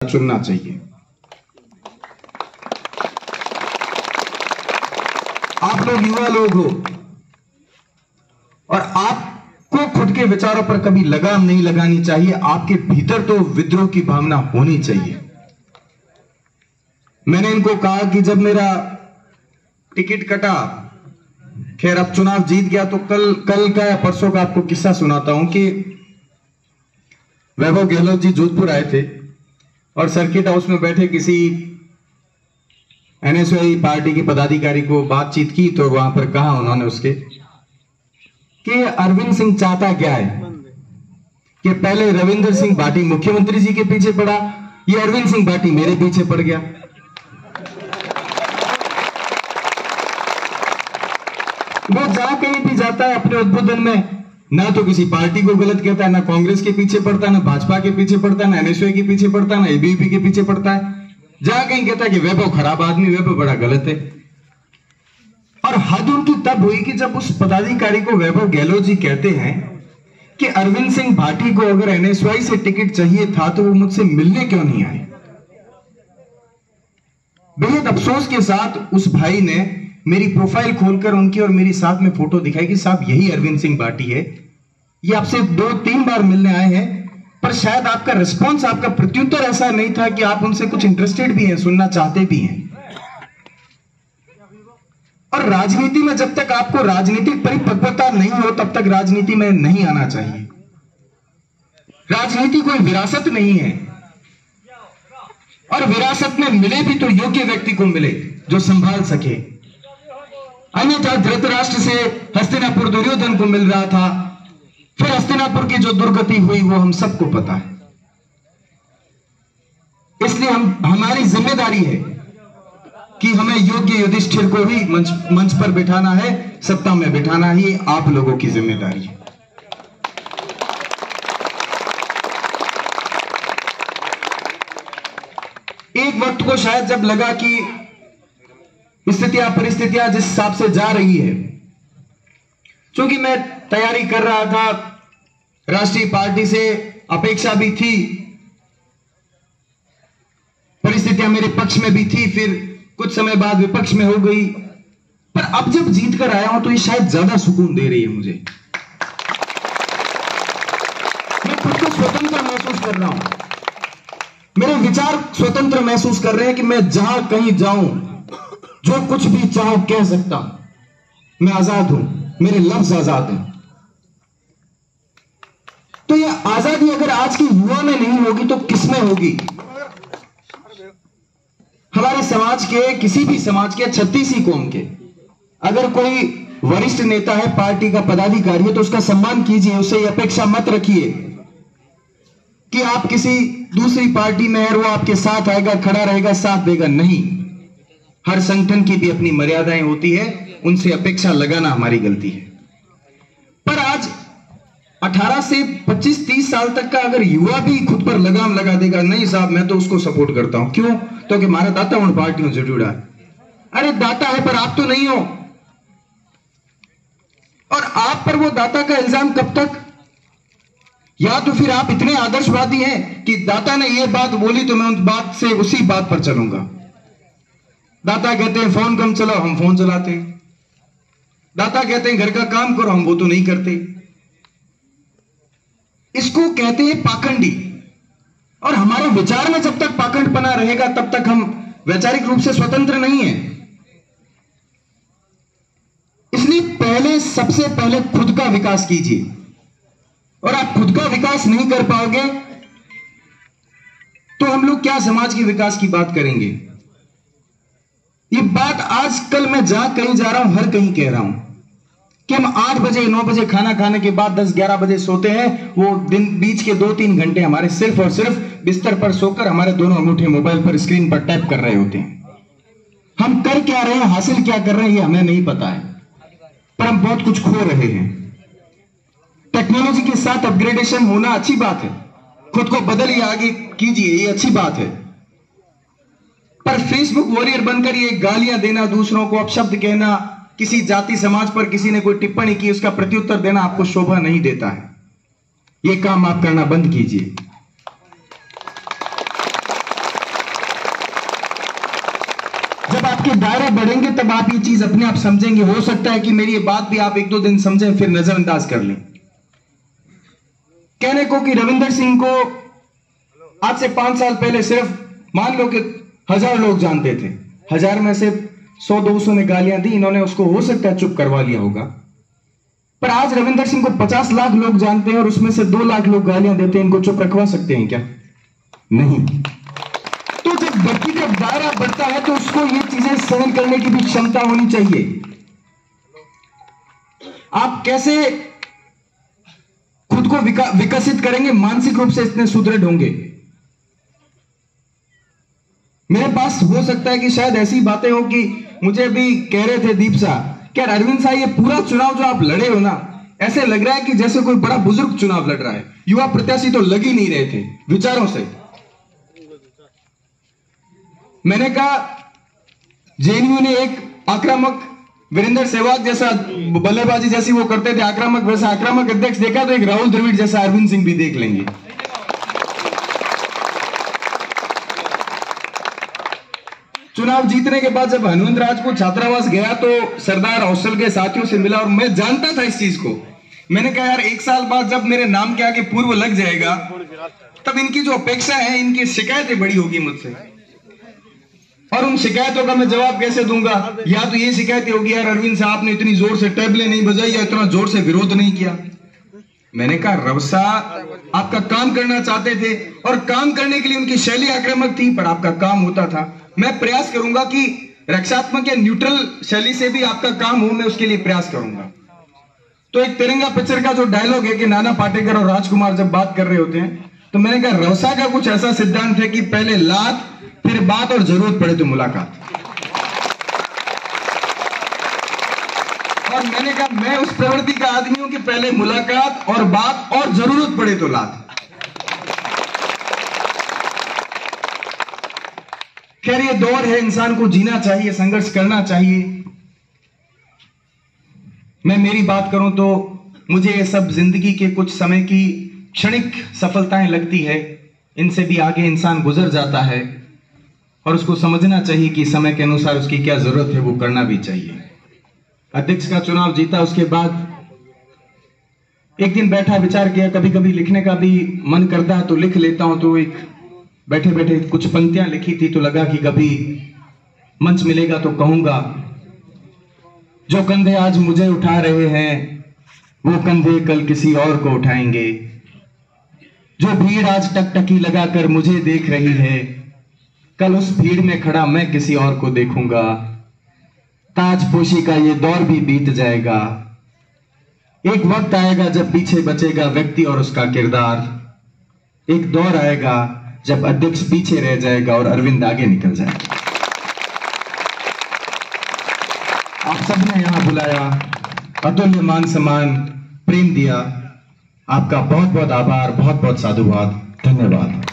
चुनना चाहिए। आप लोग युवा लोग हो और आपको खुद के विचारों पर कभी लगाम नहीं लगानी चाहिए। आपके भीतर तो विद्रोह की भावना होनी चाहिए। मैंने इनको कहा कि जब मेरा टिकट कटा, खैर अब चुनाव जीत गया, तो कल का या परसों का आपको किस्सा सुनाता हूं कि वैभव गहलोत जी जोधपुर आए थे और सर्किट हाउस में बैठे किसी एनएसयूआई पार्टी के पदाधिकारी को बातचीत की, तो वहां पर कहा उन्होंने उसके कि अरविंद सिंह चाहता क्या है कि पहले रविंदर सिंह भाटी मुख्यमंत्री जी के पीछे पड़ा, ये अरविंद सिंह भाटी मेरे पीछे पड़ गया। वो जहां कहीं भी जाता है अपने उद्बोधन में, ना तो किसी पार्टी को गलत कहता है, ना कांग्रेस के पीछे पड़ता है, ना भाजपा के पीछे पड़ता है, ना एनएसयूआई के पीछे पड़ता है, ना एबीवीपी के पीछे पड़ता है। जहां कहीं कहता है कि वैभव खराब आदमी, वैभव बड़ा गलत है। और हद उनकी तब हुई कि जब उस पदाधिकारी को वैभव गहलोत जी कहते हैं कि अरविंद सिंह भाटी को अगर एनएसयूआई से टिकट चाहिए था तो वो मुझसे मिलने क्यों नहीं आए। बेहद अफसोस के साथ उस भाई ने मेरी प्रोफाइल खोलकर उनकी और मेरी साथ में फोटो दिखाई कि साहब यही अरविंद सिंह भाटी है, ये आपसे 2-3 बार मिलने आए हैं, पर शायद आपका रिस्पॉन्स, आपका प्रत्युत्तर ऐसा नहीं था कि आप उनसे कुछ इंटरेस्टेड भी हैं, सुनना चाहते भी हैं। और राजनीति में जब तक आपको राजनीतिक परिपक्वता नहीं हो तब तक राजनीति में नहीं आना चाहिए। राजनीति कोई विरासत नहीं है, और विरासत में मिले भी तो योग्य व्यक्ति को मिले जो संभाल सके। अन्यथा धृतराष्ट्र से हस्तिनापुर दुर्योधन को मिल रहा था, फिर हस्तिनापुर की जो दुर्गति हुई वो हम सबको पता है। इसलिए हमारी जिम्मेदारी है कि हमें योग्य युधिष्ठिर को ही मंच पर बिठाना है, सत्ता में बिठाना ही आप लोगों की जिम्मेदारी है। एक वक्त को शायद जब लगा कि परिस्थितियां जिस हिसाब से जा रही है, क्योंकि मैं तैयारी कर रहा था, राष्ट्रीय पार्टी से अपेक्षा भी थी, परिस्थितियां मेरे पक्ष में भी थी, फिर कुछ समय बाद विपक्ष में हो गई, पर अब जब जीत कर आया हूं तो ये शायद ज्यादा सुकून दे रही है मुझे। मैं खुद को स्वतंत्र महसूस कर रहा हूं, मेरे विचार स्वतंत्र महसूस कर रहे हैं कि मैं जहां कहीं जाऊं, जो कुछ भी चाहूं कह सकता हूं, मैं आजाद हूं, मेरे लफ्ज आजाद हैं। तो यह आजादी अगर आज की युवा में नहीं होगी तो किसमें होगी। हमारे समाज के, किसी भी समाज के, 36 कौम के, अगर कोई वरिष्ठ नेता है, पार्टी का पदाधिकारी है, तो उसका सम्मान कीजिए, उससे यह अपेक्षा मत रखिए कि आप किसी दूसरी पार्टी में है, वो आपके साथ आएगा, खड़ा रहेगा, साथ देगा। नहीं, हर संगठन की भी अपनी मर्यादाएं होती है, उनसे अपेक्षा लगाना हमारी गलती है। पर आज 18 से 25-30 साल तक का अगर युवा भी खुद पर लगाम लगा देगा, नहीं साहब मैं तो उसको सपोर्ट करता हूं, क्यों? तो कि हमारा दाता उन पार्टियों से जुड़ा है। अरे दाता है पर आप तो नहीं हो, और आप पर वो दाता का इल्जाम कब तक? या तो फिर आप इतने आदर्शवादी हैं कि दाता ने ये बात बोली तो मैं उस बात से, उसी बात पर चलूंगा। दाता कहते हैं फोन कम चलाओ, हम फोन चलाते हैं। दाता कहते हैं घर का काम करो, हम वो तो नहीं करते। इसको कहते हैं पाखंडी। और हमारे विचार में जब तक पाखंडपना रहेगा तब तक हम वैचारिक रूप से स्वतंत्र नहीं है। इसलिए सबसे पहले खुद का विकास कीजिए, और आप खुद का विकास नहीं कर पाओगे तो हम लोग क्या समाज के विकास की बात करेंगे। ये बात आजकल मैं जहां कहीं जा रहा हूं, हर कहीं कह रहा हूं कि हम 8 बजे 9 बजे खाना खाने के बाद 10-11 बजे सोते हैं। वो दिन बीच के 2-3 घंटे हमारे सिर्फ और सिर्फ बिस्तर पर सोकर हमारे दोनों अंगूठे मोबाइल पर स्क्रीन पर टैप कर रहे होते हैं। हम कर क्या रहे हैं, हासिल क्या कर रहे हैं, ये हमें नहीं पता है, पर हम बहुत कुछ खो रहे हैं। टेक्नोलॉजी के साथ अपग्रेडेशन होना अच्छी बात है, खुद को बदलिए, आगे कीजिए, ये अच्छी बात है। पर फेसबुक वॉरियर बनकर ये गालियां देना, दूसरों को अपशब्द कहना, किसी जाति समाज पर किसी ने कोई टिप्पणी की उसका प्रत्युत्तर देना आपको शोभा नहीं देता है। यह काम आप करना बंद कीजिए। आपके दायरे बढ़ेंगे तब आप ये चीज अपने आप समझेंगे। हो सकता है कि मेरी ये बात भी आप 1-2 दिन समझें फिर नजरअंदाज कर लें। कहने को कि रविंदर सिंह को आज से 5 साल पहले सिर्फ मान लो कि 1000 लोग जानते थे, 1000 में से 100-200 ने गालियां दी, इन्होंने उसको हो सकता है चुप करवा लिया होगा। पर आज रविंदर सिंह को 50 लाख लोग जानते हैं और उसमें से 2 लाख लोग गालियां देते हैं, इनको चुप रखवा सकते हैं क्या? नहीं। तो जब व्यक्ति का दायरा बढ़ता है तो उसको ये चीजें सहन करने की भी क्षमता होनी चाहिए। आप कैसे खुद को विकसित करेंगे, मानसिक रूप से इतने सुदृढ़ होंगे? मेरे पास हो सकता है कि शायद ऐसी बातें हो कि मुझे भी कह रहे थे दीप साहब, क्या अरविंद साहब ये पूरा चुनाव जो आप लड़े हो ना, ऐसे लग रहा है कि जैसे कोई बड़ा बुजुर्ग चुनाव लड़ रहा है। युवा प्रत्याशी तो लग ही नहीं रहे थे विचारों से। मैंने कहा जेएनयू ने एक आक्रामक वीरेंद्र सहवाग जैसा बल्लेबाजी जैसी वो करते थे आक्रामक, वैसा आक्रामक अध्यक्ष देखा तो एक राहुल द्रविड़ जैसा अरविंद सिंह भी देख लेंगे। चुनाव जीतने के बाद जब हनुमंत राज को छात्रावास गया तो सरदार हौसल के साथियों से मिला और मैं जानता था इस चीज को। मैंने कहा यार 1 साल बाद जब मेरे नाम के आगे पूर्व लग जाएगा तब इनकी जो अपेक्षा है, इनकी शिकायतें बड़ी होगी मुझसे, और उन शिकायतों का मैं जवाब कैसे दूंगा? या तो ये शिकायतें होगी यार अरविंद साहब ने इतनी जोर से टेबलें नहीं बजाई या इतना जोर से विरोध नहीं किया। मैंने कहा रवसा आपका काम करना चाहते थे और काम करने के लिए उनकी शैली आक्रामक थी, पर आपका काम होता था। मैं प्रयास करूंगा कि रक्षात्मक या न्यूट्रल शैली से भी आपका काम हो, मैं उसके लिए प्रयास करूंगा। तो एक तिरंगा पिक्चर का जो डायलॉग है कि नाना पाटेकर और राजकुमार जब बात कर रहे होते हैं, तो मैंने कहा रवसा का कुछ ऐसा सिद्धांत है कि पहले लात फिर बात और जरूरत पड़े तो मुलाकात। और मैंने कहा मैं उस प्रवृत्ति का आदमी हूं कि पहले मुलाकात और बात और जरूरत पड़े तो लात। खैर ये दौर है, इंसान को जीना चाहिए, संघर्ष करना चाहिए। मैं मेरी बात करूं तो मुझे ये सब जिंदगी के कुछ समय की क्षणिक सफलताएं लगती है, इनसे भी आगे इंसान गुजर जाता है और उसको समझना चाहिए कि समय के अनुसार उसकी क्या जरूरत है, वो करना भी चाहिए। अध्यक्ष का चुनाव जीता उसके बाद एक दिन बैठा विचार किया, कभी कभी लिखने का भी मन करता है तो लिख लेता हूं। तो एक बैठे बैठे कुछ पंक्तियां लिखी थी तो लगा कि कभी मंच मिलेगा तो कहूंगा, जो कंधे आज मुझे उठा रहे हैं वो कंधे कल किसी और को उठाएंगे। जो भीड़ आज टकटकी लगाकर मुझे देख रही है, कल उस भीड़ में खड़ा मैं किसी और को देखूंगा। ताजपोशी का ये दौर भी बीत जाएगा, एक वक्त आएगा जब पीछे बचेगा व्यक्ति और उसका किरदार। एक दौर आएगा जब अध्यक्ष पीछे रह जाएगा और अरविंद आगे निकल जाएगा। आप सबने यहां बुलाया, अतुल्य मान सम्मान प्रेम दिया, आपका बहुत बहुत आभार, बहुत बहुत साधुवाद, धन्यवाद।